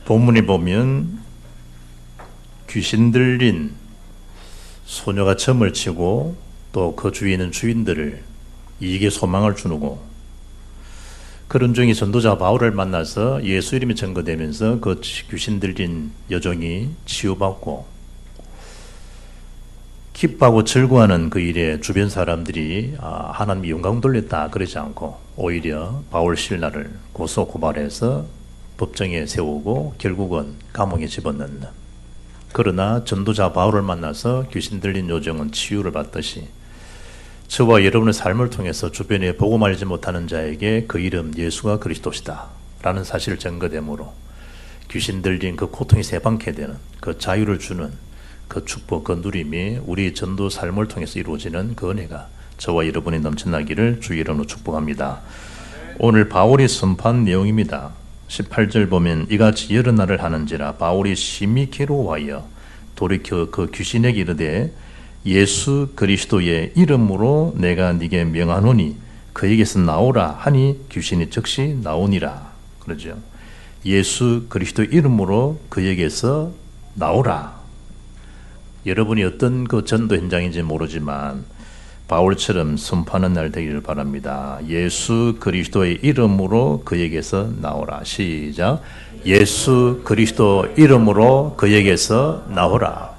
본문에 보면 귀신 들린 소녀가 점을 치고 또 그 주위에 있는 주인들을 이익의 소망을 주고, 그런 중에 전도자 바울을 만나서 예수 이름이 증거되면서 그 귀신 들린 여종이 치유받고 기뻐하고 즐거워하는 그 일에 주변 사람들이 하나님이 영광 돌렸다 그러지 않고 오히려 바울 신라를 고소 고발해서 법정에 세우고 결국은 감옥에 집어넣는, 그러나 전도자 바울을 만나서 귀신 들린 여종은 치유를 받듯이 저와 여러분의 삶을 통해서 주변에 복음 알지 못하는 자에게 그 이름 예수가 그리스도시다 라는 사실을 증거되므로 귀신 들린 그 고통이 세방케 되는 그 자유를 주는 그 축복, 그 누림이 우리 전도 삶을 통해서 이루어지는 그 은혜가 저와 여러분이 넘쳐나기를 주 이름으로 축복합니다. 오늘 바울이 선포한 내용입니다. 18절 보면 이같이 여러 날을 하는지라 바울이 심히 괴로워하여 돌이켜 그 귀신에게 이르되 예수 그리스도의 이름으로 내가 네게 명하노니 그에게서 나오라 하니 귀신이 즉시 나오니라. 그러죠. 예수 그리스도의 이름으로 그에게서 나오라. 여러분이 어떤 그 전도 현장인지 모르지만 바울처럼 선포하는 날 되기를 바랍니다. 예수 그리스도의 이름으로 그에게서 나오라. 시작. 예수 그리스도 이름으로 그에게서 나오라.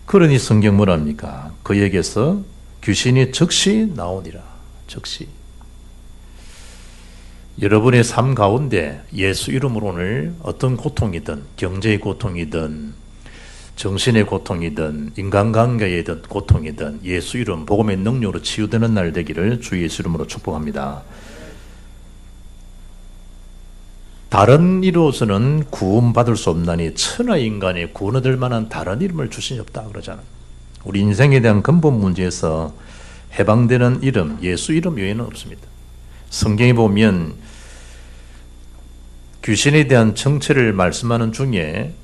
그러니 성경 뭐랍니까? 그에게서 귀신이 즉시 나오니라. 즉시. 여러분의 삶 가운데 예수 이름으로 오늘 어떤 고통이든, 경제의 고통이든, 정신의 고통이든, 인간관계의 고통이든 예수 이름, 복음의 능력으로 치유되는 날 되기를 주 예수 이름으로 축복합니다. 다른 이로서는 구원받을 수 없나니 천하 인간이 구원 얻을 만한 다른 이름을 주신 없다 그러잖아요. 우리 인생에 대한 근본 문제에서 해방되는 이름, 예수 이름 외에는 없습니다. 성경에 보면 귀신에 대한 정체를 말씀하는 중에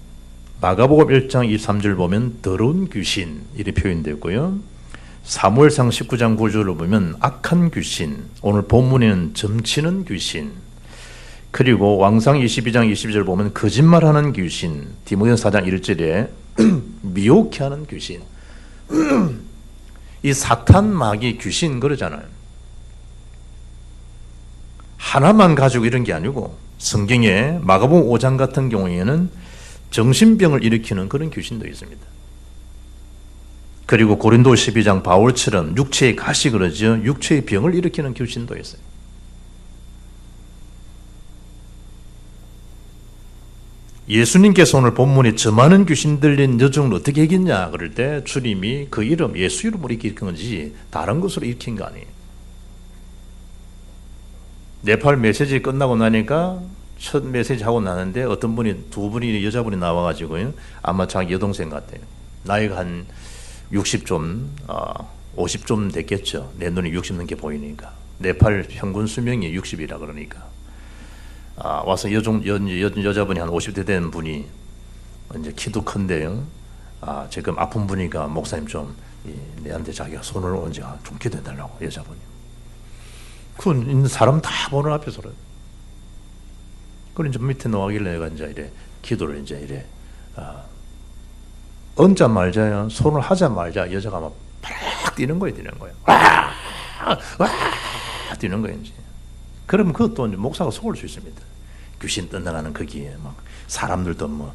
마가복음 1장 23절 보면 더러운 귀신 이렇게 표현되고요. 사무엘상 19장 9절을 보면 악한 귀신, 오늘 본문에는 점치는 귀신, 그리고 왕상 22장 20절 보면 거짓말하는 귀신, 디모데전서 4장 1절에 미혹해 하는 귀신. 이 사탄, 마귀, 귀신 그러잖아요. 하나만 가지고 이런 게 아니고 성경에 마가복음 5장 같은 경우에는 정신병을 일으키는 그런 귀신도 있습니다. 그리고 고린도 12장 바울처럼 육체의 가시 그러죠. 육체의 병을 일으키는 귀신도 있어요. 예수님께서 오늘 본문에 저 많은 귀신 들린 여종을 어떻게 이겼냐 그럴 때 주님이 그 이름, 예수 이름으로 일으킨 건지 다른 것으로 일으킨 거 아니에요. 네팔 메시지 끝나고 나니까 첫 메시지 하고 나는데 어떤 분이, 두 분이 여자분이 나와가지고요, 아마 자기 여동생 같아요. 나이가 한 60좀 50좀 됐겠죠. 내 눈에 60 넘게 보이니까. 네팔 평균 수명이 60이라 그러니까 와서 여자분이 한 50대 된 분이 이제 키도 큰데요. 지금 아픈 분이니까 목사님 좀 내한테 자기가 손을 얹어 좀 기도해달라고. 여자분이. 그 사람 다 보는 앞에서 그래요. 그래 이제 밑에 놓아길래 내가 이제 이래 기도를 이제 이래 얹자 말자요, 손을 하자 말자 여자가 막 팍 뛰는 거예요. 와 뛰는 거예요. 이제. 그러면 그것도 이제 목사가 속을 수 있습니다. 귀신 떠나가는 거기에 막 사람들도 뭐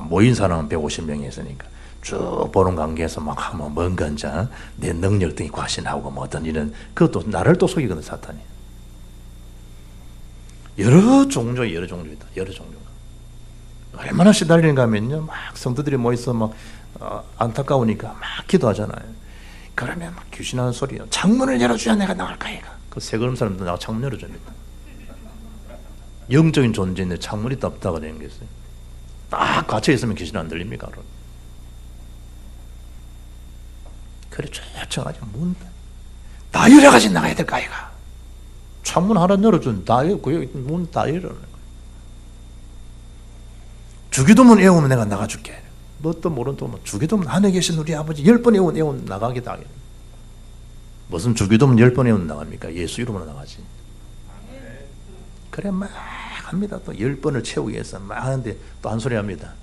모인 사람은 150명이 있으니까 쭉 보는 관계에서 막 하면 뭔가 이제 내 능력 등이 과신하고 뭐 어떤 일은 그것도 나를 또 속이거든 사탄이. 여러 종류가 있다. 여러 종류가. 얼마나 시달리는가 하면요, 막 성도들이 모여서 막 안타까우니까 막 기도하잖아요. 그러면 막 귀신하는 소리요. 창문을 열어줘야 내가 나갈까 얘가. 그 세그름 사람도 나가 창문 열어줍니다. 영적인 존재인데 창문이 없다가 되는 게 있어요. 딱 갇혀 있으면 귀신 안 들립니까? 그래 쫓아가지 문 다 열어가지고 나가야 될까 얘가. 창문 하나 열어준 문 다 열어놓는 거야. 주기도문 애우면 내가 나가줄게. 뭣도 모르는 또 주기도문 하늘에 계신 우리 아버지 10번 애우면 나가게 당해. 무슨 주기도문 10번 애우면 나갑니까? 예수 이름으로 나가지. 그래 막 합니다. 또 10번을 채우기 위해서 막 하는데 또 한 소리 합니다.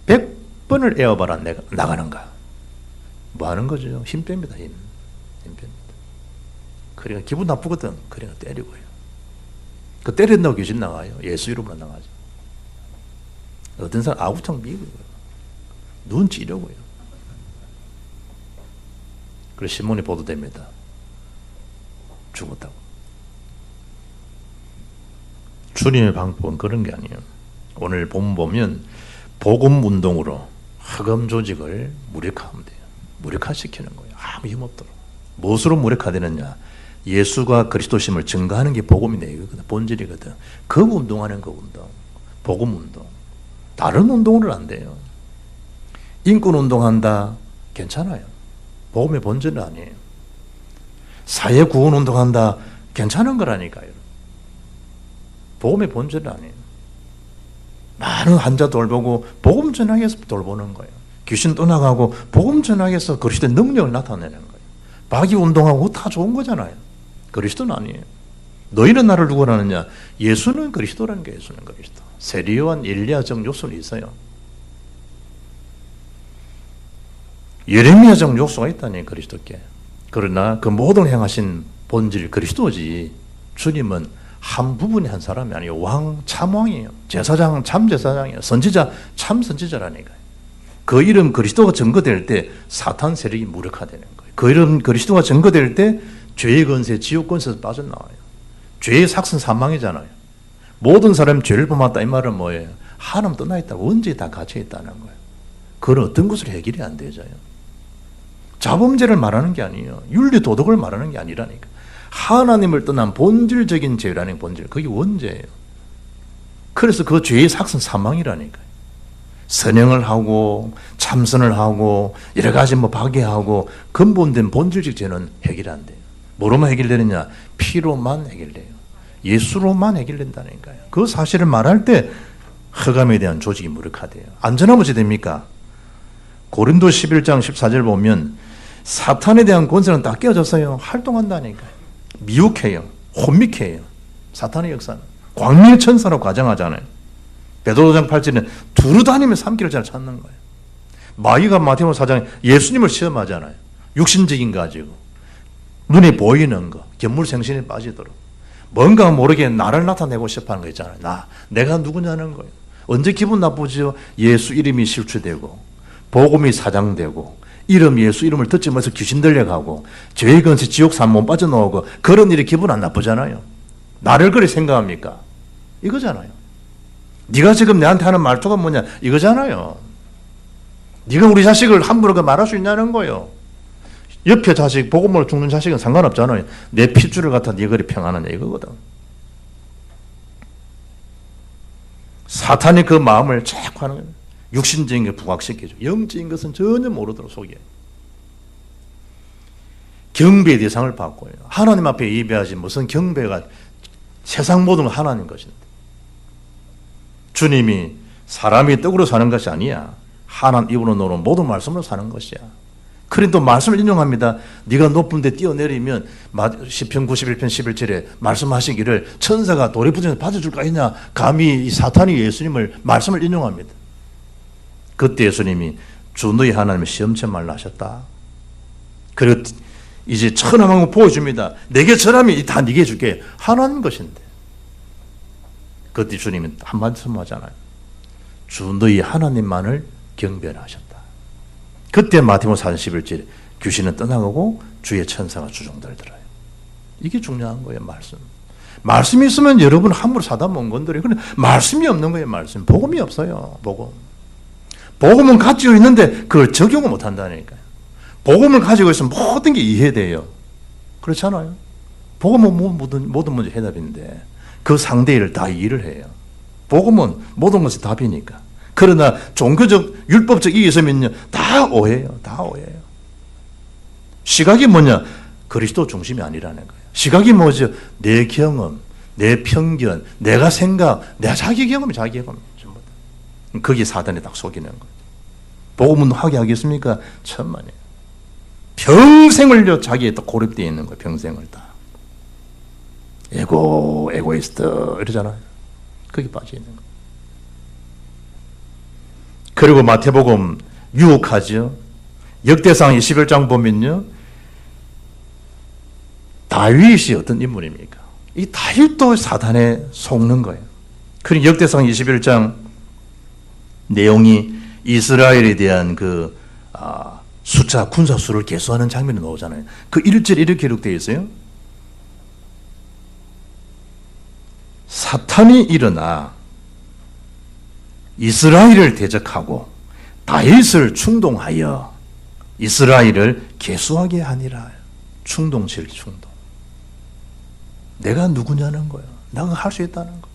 100번을 에어바라 나가는가? 뭐 하는 거죠? 힘 뺍니다. 힘 뺍니다. 그러니까 기분 나쁘거든. 그러니까 때리고요. 그 때린다고 귀신 나가요? 예수 이름으로 나가죠. 어떤 사람 아구창 미고요. 눈 찌려고요. 그래서 신문에 보도됩니다. 죽었다고. 주님의 방법은 그런 게 아니에요. 오늘 본문 보면 복음 운동으로 흑암 조직을 무력화하면 돼요. 무력화시키는 거예요. 아무 힘없도록. 무엇으로 무력화되느냐? 예수가 그리스도심을 증거하는 게 복음이네. 이거거든. 본질이거든. 그 운동하는 거 운동. 복음 운동. 다른 운동은 안 돼요. 인권 운동한다. 괜찮아요. 복음의 본질은 아니에요. 사회 구원 운동한다. 괜찮은 거라니까요. 복음의 본질은 아니에요. 많은 환자 돌보고 복음 전하기 위해서 돌보는 거예요. 귀신 떠나가고 복음 전하기 위해서 그리스도의 능력을 나타내는 거예요. 박이 운동하고 다 좋은 거잖아요. 그리스도는 아니에요. 너희는 나를 누구라 하느냐? 예수는 그리스도라는 게 예수는 그리스도. 세리요한 엘리야적 요소는 있어요. 예레미야적 요소가 있다니 그리스도께. 그러나 그 모든 행하신 본질 그리스도지 주님은 한 부분의 한 사람이 아니에요. 왕 참왕이에요. 제사장 참 제사장이에요. 선지자 참 선지자라니까요. 그 이름 그리스도가 증거될 때 사탄 세력이 무력화되는 거예요. 그 이름 그리스도가 증거될 때 죄의 건세, 지옥 건세에서 빠져나와요. 죄의 삭선 사망이잖아요. 모든 사람이 죄를 범했다 이 말은 뭐예요? 하나님 떠나 있다고 언제 다 갇혀 있다는 거예요. 그건 어떤 것으로 해결이 안 되져요. 자범죄를 말하는 게 아니에요. 윤리 도덕을 말하는 게 아니라니까. 하나님을 떠난 본질적인 죄라는 본질, 그게 원죄예요. 그래서 그 죄의 삭선 사망이라니까요. 선행을 하고 참선을 하고 여러 가지 박해하고 근본된 본질적 죄는 해결이 안 돼요. 뭐로만 해결되느냐? 피로만 해결돼요. 예수로만 해결된다니까요. 그 사실을 말할 때 흑암에 대한 조직이 무력화돼요. 안전하면 어찌 됩니까? 고린도 11장 14절 보면 사탄에 대한 권세는 다 깨어졌어요. 활동한다니까요. 미혹해요. 혼미해요. 사탄의 역사는. 광명천사로 가정하잖아요. 베드로장 8절은 두루 다니며 삼키를 잘 찾는 거예요. 마귀가 마태복음 4장에 예수님을 시험하잖아요. 육신적인 거 가지고. 눈에 보이는 거, 견물생신에 빠지도록. 뭔가 모르게 나를 나타내고 싶어 하는 거 있잖아요. 내가 누구냐는 거예요. 언제 기분 나쁘죠? 예수 이름이 실추되고, 복음이 사장되고, 예수 이름을 듣지 못해서 귀신 들려가고, 죄의 건세 지옥 산몸 빠져나오고, 그런 일이 기분 안 나쁘잖아요. 나를 그리 생각합니까? 이거잖아요. 네가 지금 내한테 하는 말투가 뭐냐? 이거잖아요. 네가 우리 자식을 함부로 말할 수 있냐는 거예요. 옆에 자식, 복음으로 죽는 자식은 상관없잖아요. 내 핏줄을 갖다 네 그리 평하느냐 이거거든. 사탄이 그 마음을 자꾸 하는 거예요. 육신적인 게 부각시켜줘. 영적인 것은 전혀 모르도록 속여요. 경배의 대상을 바꿔요. 하나님 앞에 예배하지 무슨 경배가 세상 모든 건 하나님 것인데. 주님이 사람이 떡으로 사는 것이 아니야. 하나님 입으로 노는 모든 말씀으로 사는 것이야. 그런데 또 말씀을 인용합니다. 네가 높은 데 뛰어내리면 시편 91편 11절에 말씀하시기를 천사가 돌에 붙여서 받아줄까 했냐. 감히 이 사탄이 예수님을 말씀을 인용합니다. 그때 예수님이 주 너희 하나님의 시험치 말라 하셨다. 그리고 이제 천하만국 보여줍니다. 내게 절하면 다 네게 줄게. 하나님 것인데. 그때 주님이 한 말씀 하잖아요. 주 너희 하나님만을 경배하셨다. 그때 마태복음 4장 11절에 귀신은 떠나가고 주의 천사가 주종들더라요. 이게 중요한 거예요. 말씀이 있으면 여러분 함부로 사다 못 건드려요. 그런데 말씀이 없는 거예요. 말씀. 복음이 없어요. 복음은 가지고 있는데 그걸 적용을 못 한다니까요. 복음을 가지고 있으면 모든 게 이해돼요. 그렇잖아요. 복음은 모든 문제 해답인데 그 상대 일을 다 이해를 해요. 복음은 모든 것이 답이니까. 그러나 종교적, 율법적 이익이 있으면요, 다 오해예요. 다 오해예요. 시각이 뭐냐? 그리스도 중심이 아니라는 거예요. 시각이 뭐죠? 내 경험, 내 편견, 내가 생각, 내 자기 경험이 전부 다. 거기에 사단이 딱 속이는 거예요. 복음은 하게 하겠습니까? 천만이에요. 평생을요, 자기에 딱 고립되어 있는 거예요. 평생을 다. 에고이스트 이러잖아요. 거기 빠져 있는 거예요. 그리고 마태복음 유혹하죠. 역대상 21장 보면요, 다윗이 어떤 인물입니까? 이 다윗도 사단에 속는 거예요. 그리고 역대상 21장 내용이 이스라엘에 대한 그 숫자, 군사수를 계수하는 장면이 나오잖아요. 그 1절에 이렇게 기록되어 있어요. 사탄이 일어나 이스라엘을 대적하고 다윗을 충동하여 이스라엘을 계수하게 하니라. 충동실 충동. 내가 누구냐는 거야. 내가 할 수 있다는 거야.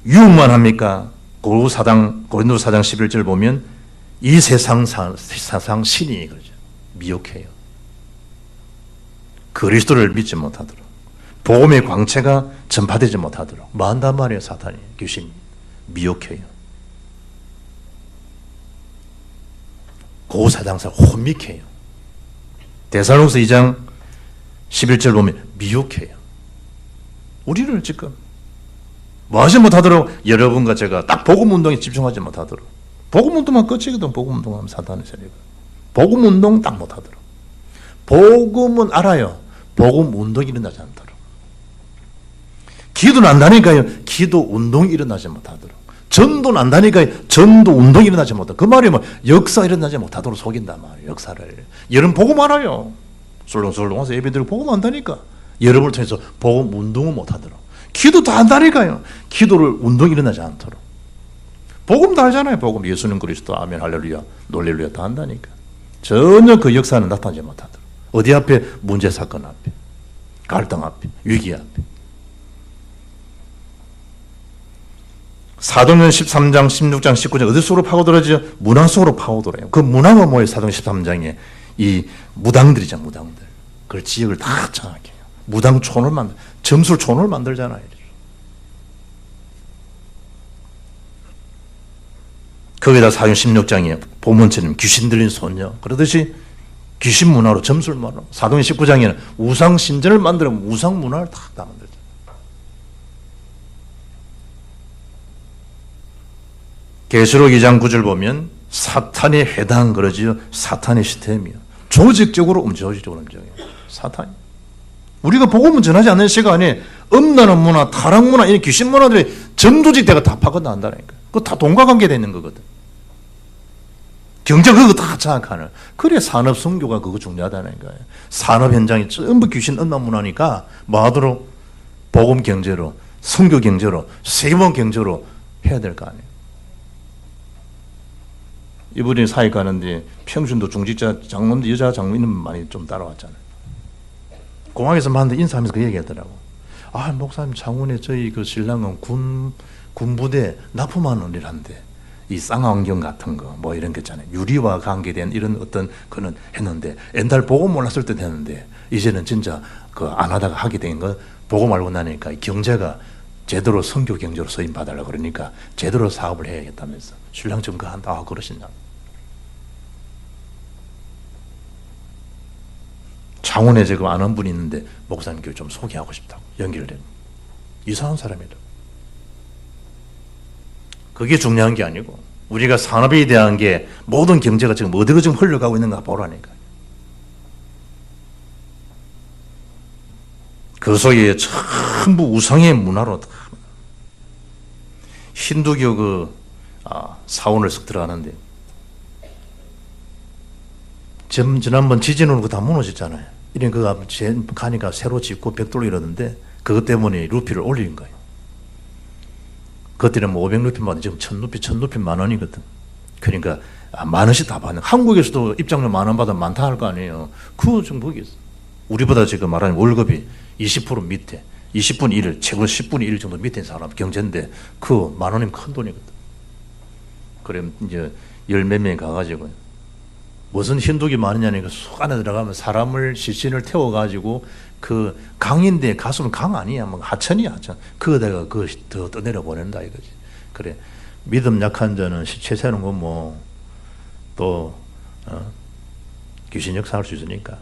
유혹만 합니까? 고린도 4장 11절 보면 이 세상 신이 그러죠. 미혹해요. 그리스도를 믿지 못하도록, 복음의 광채가 전파되지 못하도록 뭐 한단 말이에요. 사탄이, 귀신이 미혹해요. 고사장사 혼미해요. 데살로니가서 2장 11절 보면 미혹해요. 우리를 지금 뭐 하지 못하도록, 여러분과 제가 딱 복음운동에 집중하지 못하도록, 복음운동만 끝이거든. 복음운동하면 사탄의 세력은 복음운동 딱 못하도록. 복음은 알아요. 복음운동이 일어나지 않도록. 기도는 안다니까요. 기도운동이 일어나지 못하도록. 전도는 안다니까요. 전도운동이 일어나지 못하도록. 그 말이 뭐 역사 일어나지 못하도록 속인단 말이에요. 역사를. 여러분 복음 알아요. 술렁술렁 와서 예배드리고 복음 안다니까. 여러분을 통해서 복음운동은 못하도록. 기도도 안다니까요. 기도를 운동이 일어나지 않도록. 복음 다 알잖아요. 복음 예수는 그리스도 아멘 할렐루야 놀렐루야 다 한다니까. 전혀 그 역사는 나타나지 못하도록. 어디 앞에? 문제 사건 앞에, 갈등 앞에, 위기 앞에. 사도행전 13장, 16장, 19장 어디 속으로 파고들어지죠? 문화 속으로 파고들어요. 그 문화가 뭐예요? 사도행전 13장에 이 무당들이죠. 무당들. 그 지역을 다 장악해요. 무당촌을 점술촌을 만들잖아요. 거기다 사도행전 16장에 보문처럼 귀신 들린 소녀 그러듯이 귀신 문화로, 점술 문화로. 사도행전 19장에는 우상 신전을 만들어 우상 문화를 다 만들죠. 계시록 2장 9절 보면 사탄의 회당 그러지요. 사탄의 시스템이요. 조직적으로 움직여요. 사탄이. 우리가 복음을 전하지 않는 시간에 음란한 문화, 타락 문화, 이 귀신 문화들이 점조직대가 다 파고난다니까. 그거 다 돈과 관계되어 있는 거거든. 경제 그거 다 장악하는. 그래 산업 선교가 그거 중요하다는 거예요. 산업 현장이 전부 귀신 음란 문화니까 뭐 하도록 복음 경제로, 선교 경제로, 세계본 경제로 해야 될 거 아니에요. 이분이 사회 가는데 평신도 중직자 장로인데 여자 장로는 많이 좀 따라왔잖아요. 공항에서 만났는데 인사하면서 그 얘기하더라고. 아, 목사님 창원에 저희 그 신랑은 군부대 납품하는 일 한데 이 쌍안경 같은 거 뭐 이런 거 있잖아요. 유리와 관계된 이런 어떤 거는 했는데 옛날 보고 몰랐을 때 했는데 이제는 진짜 그 안 하다가 하게 된 거 보고 말고 나니까 경제가 제대로 선교 경제로 쓰임 받으려고 그러니까 제대로 사업을 해야겠다면서 신랑 좀 그 한다. 아, 그러시냐. 창원에 지금 아는 분이 있는데 목사님 교회 좀 소개하고 싶다고 연결되고. 이상한 사람이다. 그게 중요한 게 아니고 우리가 산업에 대한 게 모든 경제가 지금 어디로 지금 흘러가고 있는가 보라니까. 그 속에 전부 우상의 문화로 힌두교 그 사원을 쓱 들어가는데 지난번 지진으로 그거 다 무너졌잖아요. 이런 그거 가니까 새로 짓고 벽돌로 이러는데 그것 때문에 루피를 올린 거예요. 그때는 뭐 500루피만 받는데 지금 1000루피 10,000원이거든. 그러니까 만 원씩 다 받는. 한국에서도 입장료 10,000원 받으면 많다 할 거 아니에요. 그거 좀 거기 우리보다 지금 말하는 월급이 20% 밑에 20분의 1, 최고 10분의 1 정도 밑에 사람 경제인데 그 10,000원이면 큰 돈이거든. 그래 이제 열 몇 명이 가가지고 무슨 힌두교 많으냐니까 속 안에 들어가면 사람을 시신을 태워가지고 그 강인데 가수는 강 아니야. 뭐 하천이야, 하천. 그거다가 그거 더 떠내려 보낸다 이거지. 그래. 믿음 약한 자는 시체 세는 건 뭐 또 귀신 역사할 수 있으니까.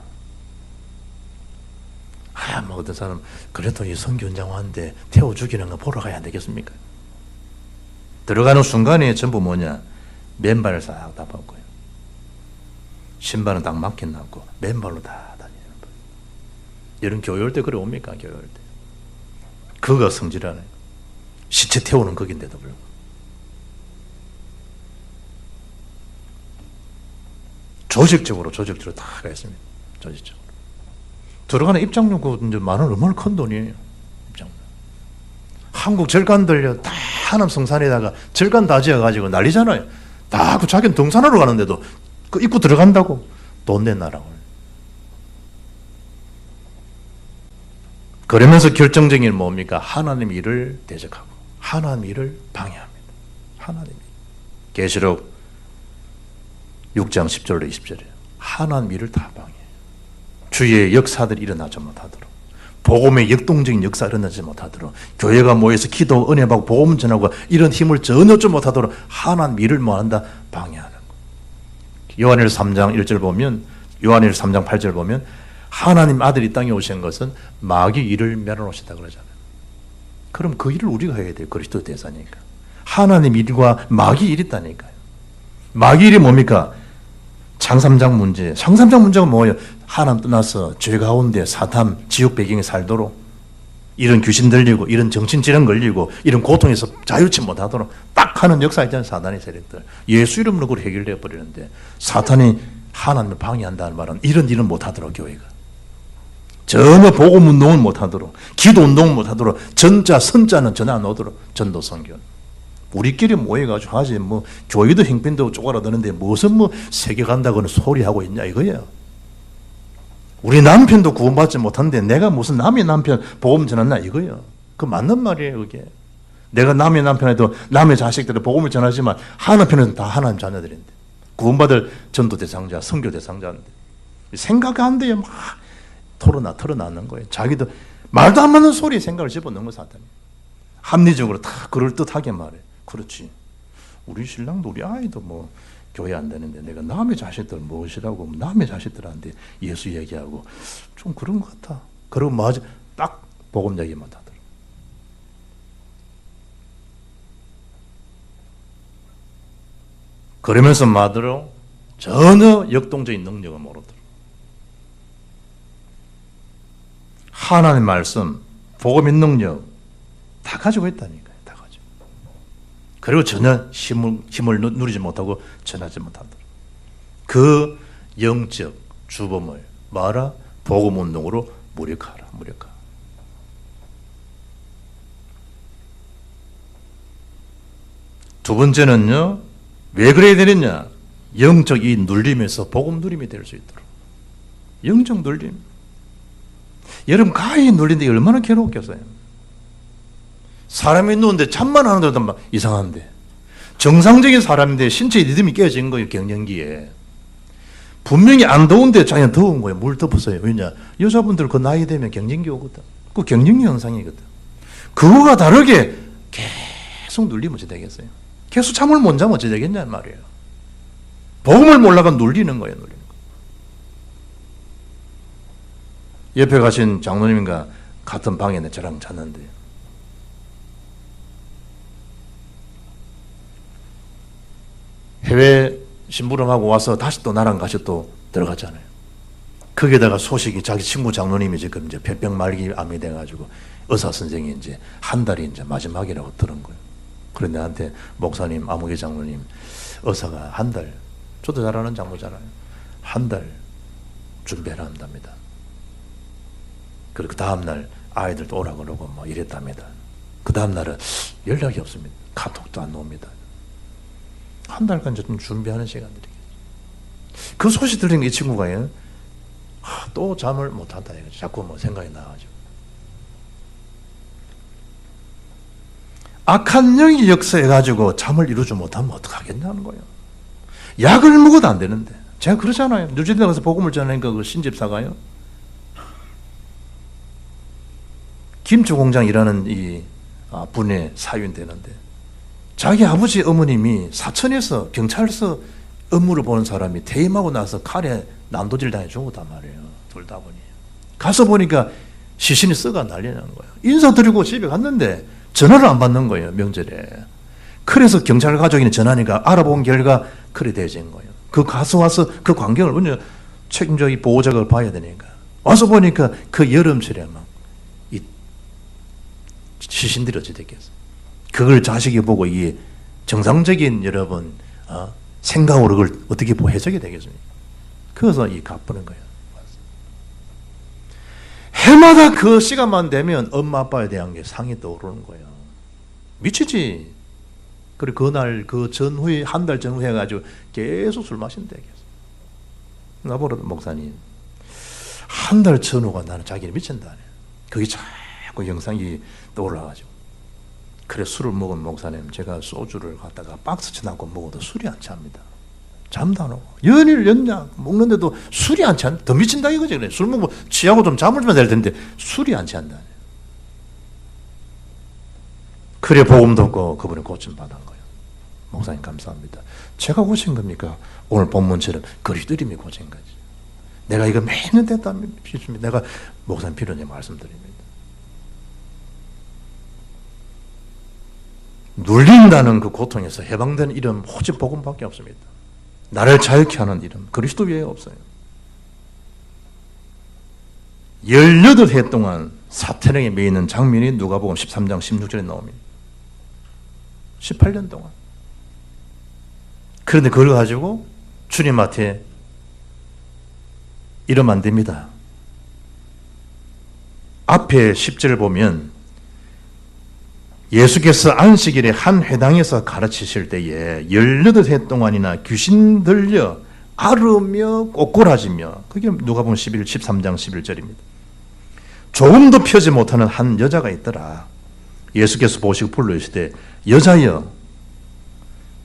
뭐 어떤 사람 그래도 이 선교원장한테 태워 죽이는 거 보러 가야 안 되겠습니까? 들어가는 순간에 전부 뭐냐? 맨발을 싹 다 벗고요. 신발은 딱 맞긴 놨고 맨발로 다 다니는 거예요. 여러분 교회 올 때 그래 옵니까? 교회 올 때. 그가 성질하네. 시체 태우는 거긴데도 불구하고. 조직적으로 다 가 있습니다. 조직적으로. 들어가는 입장료 그 만원 얼마나 큰 돈이에요. 입장료. 한국 절간 들려 다 하남 성산에다가 절간 다 지어가지고 난리잖아요. 다 그 자기는 등산하러 가는데도 그 입구 들어간다고 돈 내놔라고. 그러면서 결정적인 일 뭡니까? 하나님 일을 대적하고 하나님 일을 방해합니다. 하나님. 계시록 6장 10절로 20절이에요. 하나님 일을 다 방해해요. 주의 역사들이 일어나지 못하도록, 복음의 역동적인 역사가 일어나지 못하도록, 교회가 모여서 기도, 은혜받고 복음 전하고 이런 힘을 전혀 좀 못하도록 하나님 일을 뭐한다? 방해하는 거. 요한일서 3장 1절 보면, 요한일서 3장 8절 보면 하나님 아들이 땅에 오신 것은 마귀 일을 멸하시다 그러잖아요. 그럼 그 일을 우리가 해야 돼요. 그리스도 대사니까. 하나님 일과 마귀 일이 있다니까요. 마귀 일이 뭡니까? 창삼장 문제. 창삼장 문제가 뭐예요? 하나님 떠나서 죄 가운데 사탐, 지옥 배경에 살도록 이런 귀신 들리고 이런 정신질환 걸리고 이런 고통에서 자유치 못하도록 딱 하는 역사 있잖아요. 사단의 세력들. 예수 이름으로 그걸 해결되어 버리는데 사탄이 하나님을 방해한다는 말은 이런 일은 못하도록 교회가. 전혀 복음 운동은 못하도록, 기도 운동은 못하도록, 전자, 선자는 전혀 안 오도록 전도 선교. 우리끼리 모여가지고 하지 뭐 교회도 형편도 쪼그라드는데 무슨 뭐 세계 간다고는 소리하고 있냐 이거예요. 우리 남편도 구원받지 못하는데 내가 무슨 남의 남편 복음 전하나 이거예요. 그 맞는 말이에요 그게. 내가 남의 남편에도 남의 자식들을 복음을 전하지만 하나편은 다 하나님 자녀들인데 구원받을 전도 대상자, 선교 대상자인데 생각 안 돼요. 막 털어놨는 거예요. 자기도 말도 안 맞는 소리에 생각을 집어넣는 거 사탄이. 합리적으로 다 그럴듯하게 말해. 그렇지. 우리 신랑도 우리 아이도 뭐 교회 안 되는데 내가 남의 자식들 무엇이라고 남의 자식들한테 예수 얘기하고 좀 그런 것 같아. 그러고 맞아. 딱 복음 얘기 못하더라. 그러면서 마더러 전혀 역동적인 능력을 모르더라. 하나님 말씀, 복음의 능력 다 가지고 있다니까요. 다 가지고. 그리고 전혀 힘을 누리지 못하고 전하지 못하더라. 그 영적 주범을 말아 복음 운동으로 무력화하라. 무력화. 두 번째는요. 왜 그래야 되느냐? 영적 이 눌림에서 복음 누림이 될 수 있도록. 영적 눌림. 여러분 가히 눌린데 얼마나 괴로웠겠어요. 사람이 누운데 잠만 하는데도 막 이상한데 정상적인 사람인데 신체 리듬이 깨진 거예요. 갱년기에. 분명히 안 더운데 자기는 더운 거예요. 물 덮었어요. 왜냐? 여자분들 그 나이 되면 갱년기 오거든. 그 갱년기 현상이거든. 그거가 다르게 계속 눌리면 어찌 되겠어요? 계속 잠을 못 자면 어찌 되겠냐는 말이에요. 복음을 몰라가 눌리는 거예요. 눌리는 거. 옆에 가신 장로님과 같은 방에 저랑 잤는데 해외 심부름하고 와서 다시 또 나랑 같이 또 들어갔잖아요. 거기에다가 소식이 자기 친구 장로님이 지금 이제 폐병 말기 암이 돼가지고 의사 선생이 이제 한 달이 이제 마지막이라고 들은 거예요. 그런데 나한테 목사님, 아무개 장로님, 의사가 한 달, 저도 잘 아는 장로잖아요. 한 달 준비해라 한답니다. 그리고 그 다음날 아이들도 오라 그러고 뭐 이랬답니다. 그 다음날은 연락이 없습니다. 카톡도 안 옵니다. 한 달간 좀 준비하는 시간들이겠죠. 그 소식 들린 이 친구가요. 또 잠을 못 한다. 자꾸 뭐 생각이 나가지고. 악한 영이 역사해가지고 잠을 이루지 못하면 어떡하겠냐는 거예요. 약을 먹어도 안 되는데. 제가 그러잖아요. 뉴질랜드 가서 복음을 전하니까 그 신집사가요. 김치 공장 일하는 이 분의 사위인 되는데 자기 아버지 어머님이 사천에서 경찰서 업무를 보는 사람이 퇴임하고 나서 칼에 난도질 당해 죽었단 말이에요. 둘 다 보니. 가서 보니까 시신이 썩어 난리 나는 거예요. 인사드리고 집에 갔는데 전화를 안 받는 거예요, 명절에. 그래서 경찰 가족이 전화니까 알아본 결과 그래 되어진 거예요. 그 가서 와서 그 광경을 먼저 책임자 이 보호자가 봐야 되니까. 와서 보니까 그 여름철에 막 이 시신들이 어찌 됐겠어. 그걸 자식이 보고 이게 정상적인 여러분 생각으로 그걸 어떻게 해석이 되겠습니까? 그래서 이 갚는 거예요. 해마다 그 시간만 되면 엄마 아빠에 대한 게 상이 떠오르는 거예요. 미치지. 그리고 그날 그 전후에 한 달 전후에 해가지고 계속 술 마신다. 나보러 목사님 한 달 전후가 나는 자기를 미친다. 그게 자꾸 영상이 떠올라가지고 그래 술을 먹은 목사님 제가 소주를 갖다가 박스째 남고 먹어도 술이 안 취합니다. 잠도 안 오고 연일 연약 먹는데도 술이 안 취한다. 더 미친다 이거지. 그래. 술 먹고 취하고 좀 잠을 좀 될 텐데 술이 안 취한다. 그래 복음 듣고 그분이 고침 받은 거예요. 목사님 감사합니다. 제가 고친 겁니까? 오늘 본문처럼 그리스도님이 고친 거지. 내가 이거 매년 됐다면 내가 목사님 필요해 말씀드립니다. 눌린다는 그 고통에서 해방되는 이름 오직 복음밖에 없습니다. 나를 자유케 하는 이름 그리스도 외에 없어요. 18해 동안 사태령에 매이는 장면이 누가복음 13장 16절에 나옵니다. 18년 동안. 그런데 그걸 가지고 주님한테 이러면 안 됩니다. 앞에 10절을 보면 예수께서 안식일에 한 회당에서 가르치실 때에 18해 동안이나 귀신 들려 앓으며 꼬꾸라지며 그게 누가복음 13장 11절입니다. 조금도 펴지 못하는 한 여자가 있더라. 예수께서 보시고 불러주시되 여자여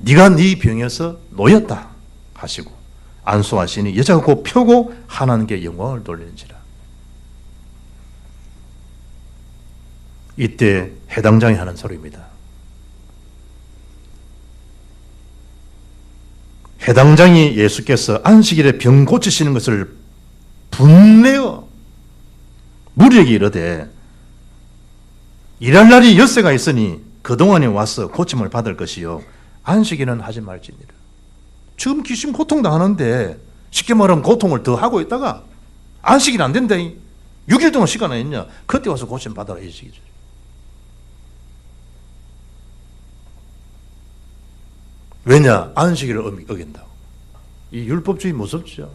네가 네 병에서 놓였다 하시고 안수하시니 여자가 곧 펴고 하나님께 영광을 돌리는지라. 이때 해당장이 하는 소리입니다. 해당장이 예수께서 안식일에 병 고치시는 것을 분내어 무리에게 이르되 일할 날이 엿새가 있으니 그동안에 와서 고침을 받을 것이요 안식일은 하지 말지니라. 지금 귀신 고통당하는데 쉽게 말하면 고통을 더 하고 있다가 안식일 안 된다. 6일 동안 시간 안 있냐? 그때 와서 고침 받아라 이 식이죠. 왜냐? 안식일을 어긴다고. 이 율법주의 무섭죠.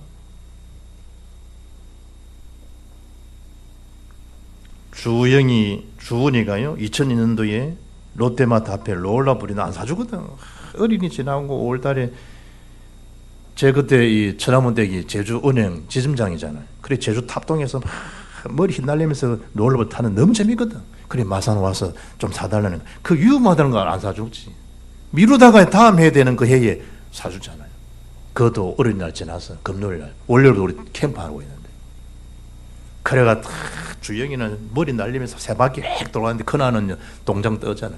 주은이가요 2002년도에 롯데마트 앞에 롤러블이나 안 사주거든. 어린이 지나고 5월달에 제 그때 이 천안문대기 제주은행 지점장이잖아요. 그래 제주 탑동에서 막 머리 휘날리면서 롤러블 타는 너무 재밌거든. 그래 마산 와서 좀 사달라는 거. 그 위험하다는 걸 안 사주지. 미루다가 다음 해야 되는 그 해에 사주잖아요. 그것도 어린이날 지나서 금요일날 월요일도 우리 캠프하고 있는데 그래가 주영이는 머리 날리면서 세 바퀴 획 돌아가는데 큰아는 동장 떠잖아.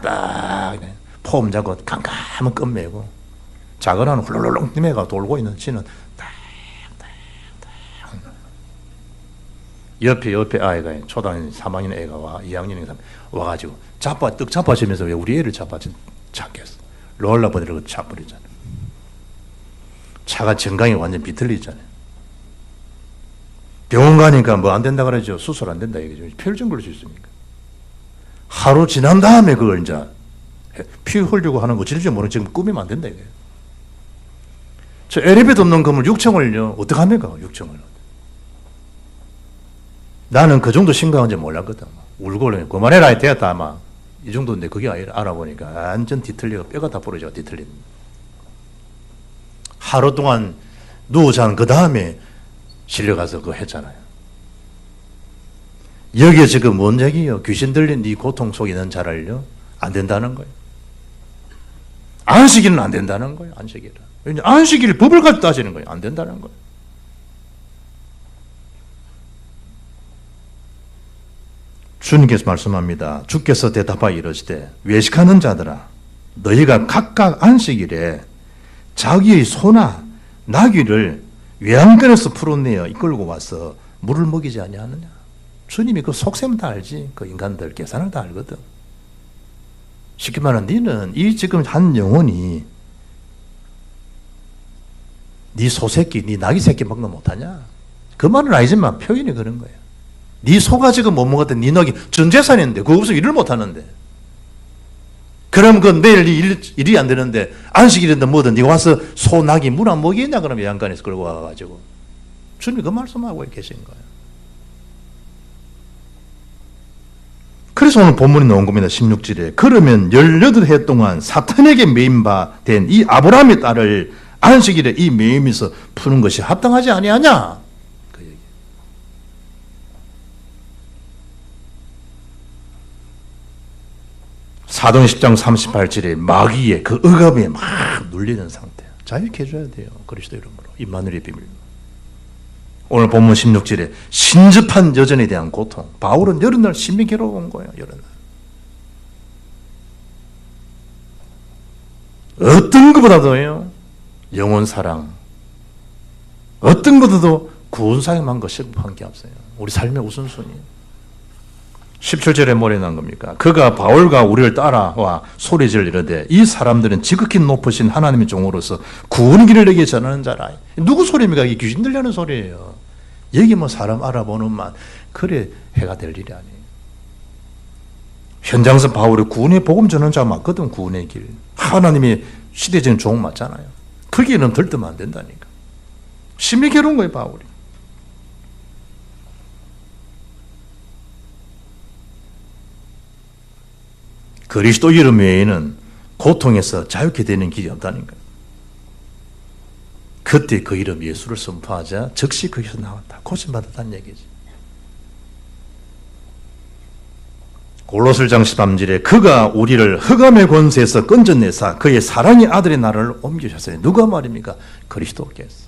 딱 폼 잡고 깜깜한 끈 매고 작은 아는 훌렁훌렁 매가 돌고 있는 지는 옆에 아이가 초등학교 3학년 애가 와 2학년 와가지고 떡 잡아주면서 왜 우리 애를 잡겠어. 롤러버디를 잡버리잖아. 차가 정강이 완전 비틀리잖아요. 병원 가니까 뭐 안 된다 그러죠. 수술 안 된다 얘기죠. 폐혈증 걸릴 수 있습니까? 하루 지난 다음에 그걸 이제 피 흘리고 하는 거 질질 모르는 지금 꾸미면 안 된다 이거예요. 저 엘리베이터 없는 건물 6층을요. 어떻게 합니까? 6층을. 나는 그 정도 심각한지 몰랐거든. 울고 그러니 그만해라 했다 아마. 이 정도인데 그게 아니라 알아보니까 완전 뒤틀리고 뼈가 다 부러져 뒤틀린. 하루 동안 누워 잔 그 다음에 실려가서 그거 했잖아요. 여기에 지금 뭔 얘기예요? 귀신 들린 네 고통 속에 있는 자를요? 안 된다는 거예요. 안식일은 안 된다는 거예요. 안식일은. 안식일 법을 가지고 따지는 거예요. 안 된다는 거예요. 주님께서 말씀합니다. 주께서 대답하여 이르시되 외식하는 자들아 너희가 각각 안식일에 자기의 소나 나귀를 외양간에서 풀어내어 이끌고 와서 물을 먹이지 아니하느냐. 주님이 그 속셈 다 알지. 그 인간들 계산을 다 알거든. 쉽게 말하면 너는 이 지금 한 영혼이 네 소새끼, 네 나귀 새끼 먹는 거 못하냐? 그 말은 아니지만 표현이 그런 거야. 네 소가 지금 못 먹었던 네 나귀 전 재산인데 그거 없어 일을 못하는데. 그럼 그 내일 일이 안 되는데 안식일인데 뭐든 네가 와서 소, 나귀 물 안 먹이겠냐? 그러면 양간에서 끌고 와가지고 주님이 그 말씀하고 계신 거예요. 그래서 오늘 본문이 나온 겁니다. 16절에 그러면 18해 동안 사탄에게 매임 바 된 이 아브라함의 딸을 안식일에 이 매임에서 푸는 것이 합당하지 아니하냐? 그 얘기. 사도행 10장 38절에 마귀의 그 억압에 막 눌리는 상태. 자유케 해줘야 돼요. 그리스도 이름으로. 임마누엘의 비밀. 오늘 본문 16절에 신접한 여전에 대한 고통. 바울은 여러 날 심히 괴로운 거예요. 여러 날. 어떤 것보다도요. 영혼 사랑. 어떤 것보다도 구원사역만 거 실급한 게 없어요. 우리 삶의 우선순위. 17절에 뭐래 난 겁니까? 그가 바울과 우리를 따라와 소리질 이르되 이 사람들은 지극히 높으신 하나님의 종으로서 구원 길을 내게 전하는 자라. 누구 소리입니까? 이게 귀신 들려는 소리예요. 여기 뭐 사람 알아보는만 그래 해가 될 일이 아니에요. 현장에서 바울이 구원의 복음 전하는 자 맞거든. 구원의 길. 하나님의 시대적인 종 맞잖아요. 거기에는 들뜨면 안 된다니까. 심히 괴로운 거예요, 바울이. 그리스도 이름 외에는 고통에서 자유케 되는 길이 없다니까. 그때 그 이름 예수를 선포하자 즉시 거기서 나왔다. 고침받았다는 얘기지. 골로새장 13절에 그가 우리를 흑암의 권세에서 건져내사 그의 사랑의 아들의 나라를 옮기셨어요. 누가 말입니까? 그리스도께서.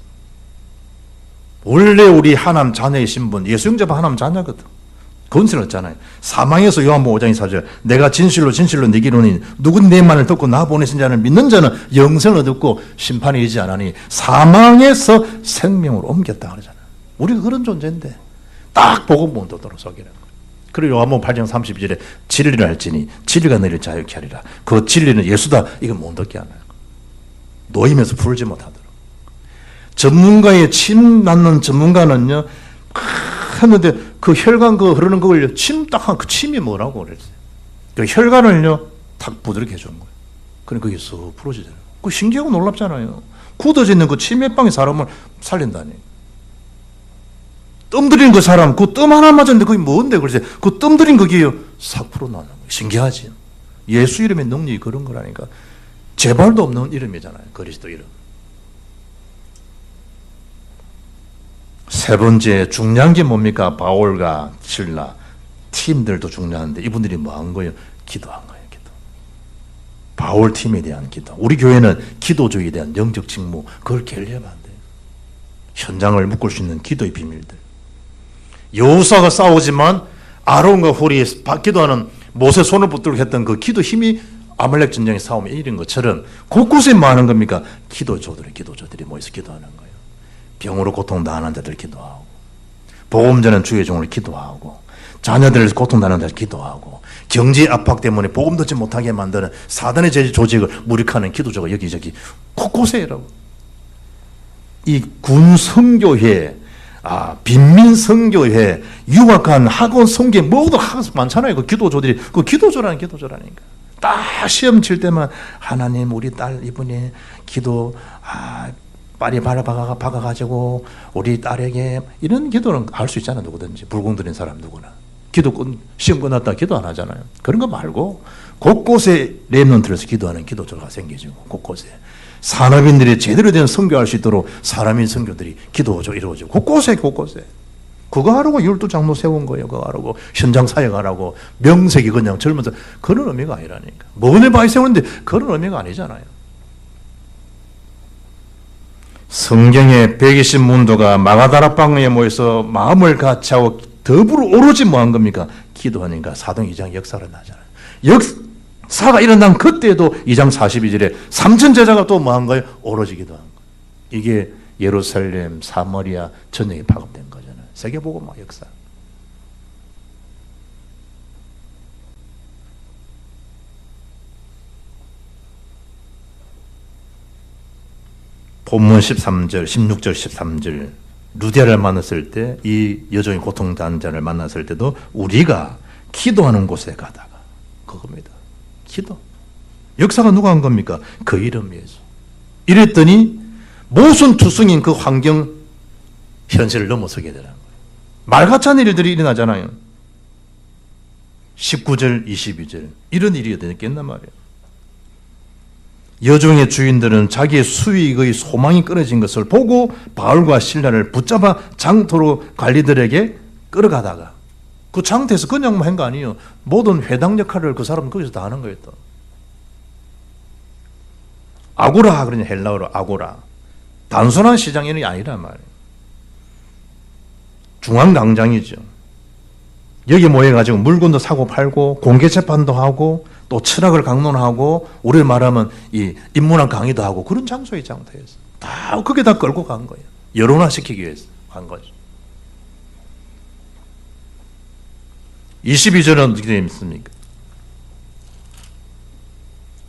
원래 우리 하나님 자녀의 신분, 예수 영접한 하나님 자녀거든. 권세를 얻잖아요. 사망에서 요한복음 5장 24절 내가 진실로 네게 이르노니 누군 내 말을 듣고 나 보내신 자를 믿는 자는 영생을 얻고 심판이 이르지 않으니 사망에서 생명으로 옮겼다 그러잖아요. 우리가 그런 존재인데 딱 복음 못 듣도록 속이는 거예요. 그리고 요한복음 8장 32절에 진리를 알지니 진리가 너희를 자유케 하리라. 그 진리는 예수다. 이건 못 듣게 하는 거예요. 노임에서 풀지 못하도록. 전문가의 침 낳는 전문가는요. 했는데 그 혈관 그 흐르는 그걸 침 딱 한 그 침이 뭐라고 그랬어요. 그 혈관을요 탁 부드럽게 해주는 거예요. 그러니까 그게 쑥 풀어지잖아요. 그 신기하고 놀랍잖아요. 굳어져 있는 그 치매방이 사람을 살린다니. 뜸 들인 그 사람 그 뜸 하나 맞았는데 그게 뭔데 그러지? 그 뜸 들인 그게요 싹 풀어나는 거예요. 신기하지. 예수 이름의 능력이 그런 거라니까. 재발도 없는 이름이잖아요. 그리스도 이름. 세 번째 중요한 게 뭡니까? 바울과 실라 팀들도 중요한데 이분들이 뭐 한 거예요? 기도한 거예요. 기도. 바울 팀에 대한 기도. 우리 교회는 기도주의에 대한 영적 직무 그걸 게을리하면 안 돼요. 현장을 묶을 수 있는 기도의 비밀들. 여호수아가 싸우지만 아론과 홀이 기도하는 모세 손을 붙들고 했던 그 기도 힘이 아말렉 전쟁의 싸움에 이른 것처럼 곳곳에 뭐 하는 겁니까? 기도조들이 모여서 기도하는 거예요. 병으로 고통당하는 자들 기도하고 복음 전하는 주의 종을 기도하고 자녀들 고통당하는 자들 기도하고 경제 압박 때문에 복음 듣지 못하게 만드는 사단의 조직을 무력화하는 기도자가 여기저기 곳곳에 여러분. 이 군성교회 빈민 성교회 유학한 학원 성교 모두 많잖아요. 그 기도조들이 그 기도조라니까. 딱 시험 칠 때만 하나님 우리 딸 이분이 기도 빨리 박아가지고 우리 딸에게 이런 기도는 할 수 있잖아. 누구든지 불공 들인 사람 누구나 시험 끝났다 기도 안 하잖아요. 그런 거 말고 곳곳에 렘넌트에서 기도하는 기도조가 생기죠. 곳곳에 산업인들이 제대로 된 선교할 수 있도록 사람인 선교들이 기도조 이루어지고 곳곳에 그거 하라고 12장로 세운 거예요. 그거 하라고 현장 사역하라고 명색이 그냥 젊어서 그런 의미가 아니라니까. 뭔에 많이 세우는데 그런 의미가 아니잖아요. 성경의 120문도가 마가다락방에 모여서 마음을 같이하고 더불어 오로지 뭐 한 겁니까? 기도하니까 사도행 2장 역사가 나잖아요. 역사가 일어난 그때도 2장 42절에 3천 제자가 또 뭐 한 거예요? 오로지 기도한 거예요. 이게 예루살렘, 사마리아 전역에 파급된 거잖아요. 세계복음화 역사. 본문 13절, 16절, 13절 루디아를 만났을 때 이 여종의 고통단자를 만났을 때도 우리가 기도하는 곳에 가다가 그겁니다. 기도. 역사가 누가 한 겁니까? 그 이름 예수. 이랬더니 모순투성인 그 환경 현실을 넘어서게 되는 거예요. 말 같지 않은 일들이 일어나잖아요. 19절, 22절 이런 일이 되겠단 말이에요. 여종의 주인들은 자기의 수익의 소망이 끊어진 것을 보고 바울과 실라를 붙잡아 장터로 관리들에게 끌어가다가 그 장터에서 그냥 한 거 아니에요. 모든 회당 역할을 그 사람은 거기서 다 하는 거예요. 또. 아고라 그러냐 헬라어로 아고라. 단순한 시장이 아니란 말이에요. 중앙광장이죠. 여기 모여가지고 물건도 사고 팔고 공개 재판도 하고 또 철학을 강론하고 우리를 말하면 이 인문학 강의도 하고 그런 장소의 장터에서 다 그게 다 끌고 간 거예요. 여론화시키기 위해서 간 거죠. 22절은 어떻게 되어 있습니까?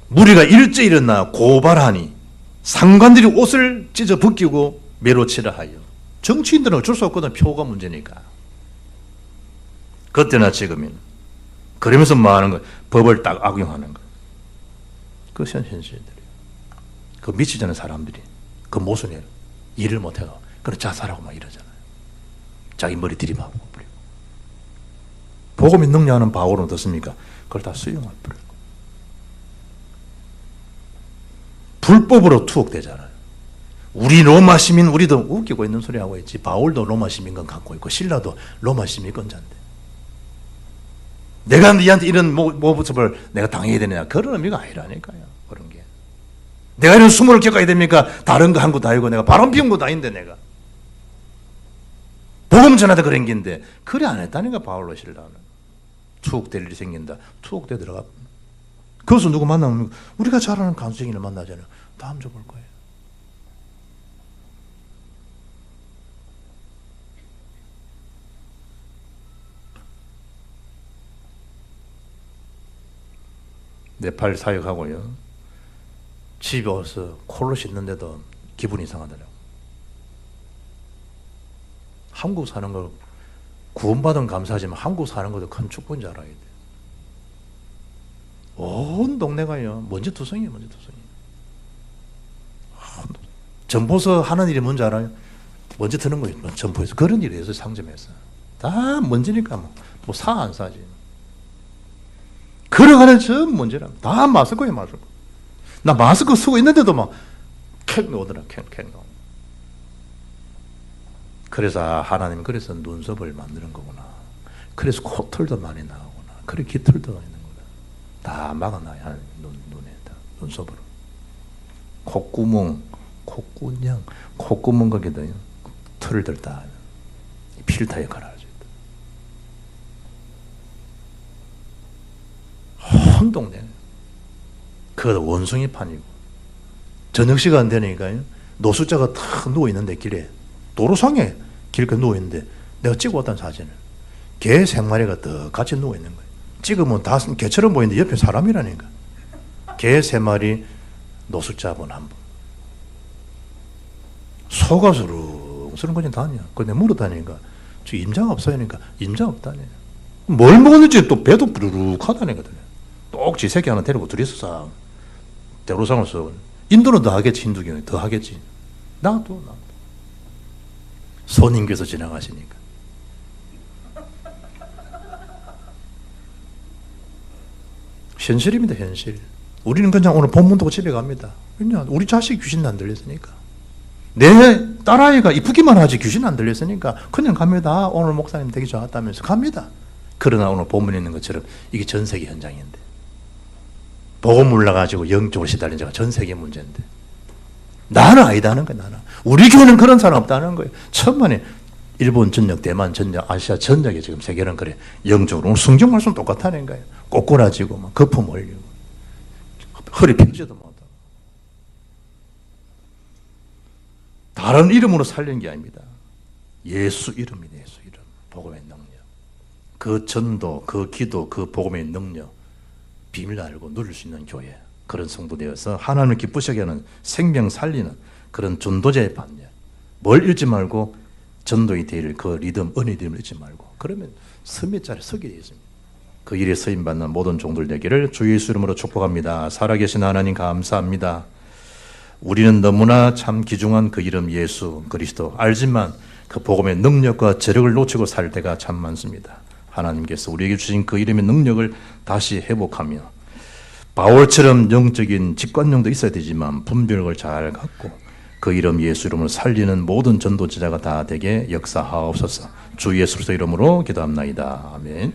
무리가 일제 일어나 고발하니 상관들이 옷을 찢어 벗기고 매로치라 하여. 정치인들은 어쩔 수 없거든. 표가 문제니까. 그때나 지금이나. 그러면서 뭐 하는 거예요? 법을 딱 악용하는 거예요. 그것이 현실들이에요. 그 미치지 않은 사람들이 그 모순에 일을 못해요. 그래서 자살하고 막 이러잖아요. 자기 머리 들이박고 버리고. 복음이 능력하는 바울은 어떻습니까? 그걸 다 수용할 버리고. 불법으로 투옥되잖아요. 우리 로마 시민 우리도 웃기고 있는 소리 하고 있지. 바울도 로마 시민권 갖고 있고 신라도 로마 시민권자인데. 내가 너희한테 이런 모습을 내가 당해야 되느냐. 그런 의미가 아니라니까요. 그런 게. 내가 이런 수모를 겪어야 됩니까? 다른 거 한 것도 아니고 내가 바람 피운 것도 아닌데 내가. 복음 전하다 그런 게인데 그래 안 했다니까 바울로 신라는. 투옥될 일이 생긴다. 투옥돼 들어가. 그것은 누구 만나면 우리가 잘 아는 간수생인을 만나잖아요. 다음 줘 볼 거예요. 네팔 사역하고요. 집에 와서 콜로 씻는데도 기분이 이상하더라고요. 한국 사는 거 구원받은 감사하지만 한국 사는 것도 큰 축복인 줄 알아야 돼요. 온 동네가요. 먼지 투성이에요. 먼지 투성이. 점포서 하는 일이 뭔지 알아요? 먼지 트는 거예요. 점포에서. 그런 일이 있어요. 상점에서. 다 먼지니까 뭐 사 안 사지. 걸어가는 전 문제라. 다 마스크에 마스크. 나 마스크 쓰고 있는데도 막 캔 오더라. 캔 나오고. 그래서 하나님 그래서 눈썹을 만드는 거구나. 그래서 코털도 많이 나오구나. 그래 깃털도 있는 거다. 다 막아놔야 하는 눈에다 눈썹으로. 콧구멍, 콧구녕, 콧구멍 거기다 털을 들다 필터 역할을 하죠. 온 동네. 그것도 원숭이판이고. 저녁 시간 되니까요. 노숙자가 탁 누워있는데 길에. 도로상에 길게 누워있는데 내가 찍어왔던 사진을. 개 3마리가 더 같이 누워있는 거예요. 찍으면 다 개처럼 보이는데 옆에 사람이라니까. 개 3마리, 노숙자분 한 분. 소가 수렁수렁 거진 다녀. 근데 물어다니까 저 임자가 없어요. 그러니까 임자 없다니. 뭘 먹었는지 또 배도 부르륵하다니까. 똑지 새끼 하나 데리고 둘이서 대로상을 써. 인도는 더 하겠지. 힌두교는 더 하겠지. 나도. 손님께서 지나가시니까. 현실입니다. 현실. 우리는 그냥 오늘 본문 듣고 집에 갑니다. 왜냐? 우리 자식 귀신 안 들렸으니까. 내 딸아이가 이쁘기만 하지 귀신 안 들렸으니까 그냥 갑니다. 오늘 목사님 되게 좋았다면서 갑니다. 그러나 오늘 본문에 있는 것처럼 이게 전 세계 현장인데. 복음 몰라가지고 영적으로 시달린 자가 전 세계 문제인데. 나는 아니다는 거야, 나는. 우리 교회는 그런 사람 없다는 거예요. 천만에 일본 전역, 대만 전역, 아시아 전역에 지금 세계는 그래. 영적으로. 오늘 성경 말씀 똑같다는 거예요. 꼬꾸라지고, 막 거품 올리고. 허리 펴지도 못하고. 다른 이름으로 살린 게 아닙니다. 예수 이름이다, 예수 이름. 복음의 능력. 그 전도, 그 기도, 그 복음의 능력. 비밀 알고 누릴 수 있는 교회. 그런 성도 되어서 하나님을 기쁘시게 하는 생명 살리는 그런 전도자의 반면 뭘 잃지 말고 전도의 대를 그 리듬, 은혜의 리듬을 잃지 말고 그러면 섬의 자리에 서게 되어 있습니다. 그 일에 쓰임받는 모든 종들 되기를 주 예수 이름으로 축복합니다. 살아계신 하나님 감사합니다. 우리는 너무나 참 귀중한 그 이름 예수 그리스도 알지만 그 복음의 능력과 재력을 놓치고 살 때가 참 많습니다. 하나님께서 우리에게 주신 그 이름의 능력을 다시 회복하며 바울처럼 영적인 직관력도 있어야 되지만 분별력을 잘 갖고 그 이름 예수 이름으로 살리는 모든 전도자가 다 되게 역사하옵소서. 주 예수 그리스도 이름으로 기도합나이다. 아멘.